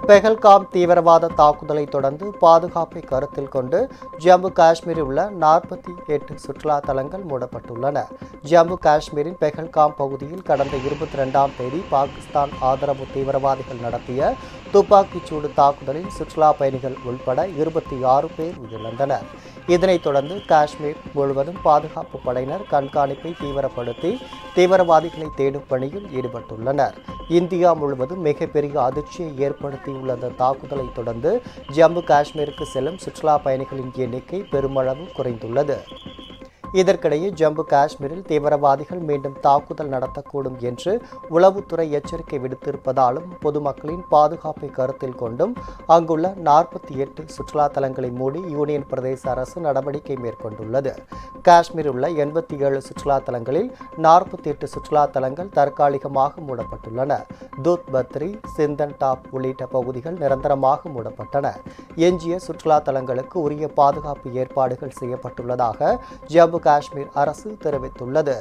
பெஹல்காம் தீவிரவாத தாக்குதலை தொடர்ந்து பாதுகாப்பை கருத்தில் கொண்டு ஜம்மு காஷ்மீரில் உள்ள 48 சுற்றுலா தலங்கள் மூடப்பட்டுள்ளன. ஜம்மு காஷ்மீரின் பெஹல்காம் பகுதியில் கடந்த 22ஆம் தேதி பாகிஸ்தான் ஆதரவு தீவிரவாதிகள் நடத்திய துப்பாக்கிச்சூடு தாக்குதலில் சுற்றுலா பயணிகள் உள்பட 26 பேர் உயிரிழந்தனர். இதனைத் தொடர்ந்து காஷ்மீர் முழுவதும் பாதுகாப்பு படையினர் கண்காணிப்பை தீவிரப்படுத்தி தீவிரவாதிகளை தேடும் பணியில் ஈடுபட்டுள்ளனர். இந்தியா முழுவதும் மிகப்பெரிய அதிர்ச்சியை ஏற்படுத்தியுள்ள அந்த தாக்குதலை தொடர்ந்து ஜம்மு காஷ்மீருக்கு செல்லும் சுற்றுலா பயணிகளின் எண்ணிக்கை பெருமளவு குறைந்துள்ளது. இதற்கிடையே ஜம்மு காஷ்மீரில் தீவிரவாதிகள் மீண்டும் தாக்குதல் நடத்தக்கூடும் என்று உளவுத்துறை எச்சரிக்கை விடுத்திருப்பதாலும் பொதுமக்களின் பாதுகாப்பை கருத்தில் கொண்டும் அங்குள்ள 48 சுற்றுலா தலங்களை மூடி யூனியன் பிரதேச அரசு நடவடிக்கை மேற்கொண்டுள்ளது. காஷ்மீரில் உள்ள 87 சுற்றுலா தலங்களில் 48 சுற்றுலா தலங்கள் தற்காலிகமாக மூடப்பட்டுள்ளன. தூத் பத்ரி, சிந்தன் டாப் உள்ளிட்ட பகுதிகள் நிரந்தரமாக மூடப்பட்டன. எஞ்சிய சுற்றுலா தலங்களுக்கு உரிய பாதுகாப்பு ஏற்பாடுகள் செய்யப்பட்டுள்ளதாக ஜம்மு காஷ்மீர் அரசு தெரிவித்துள்ளது.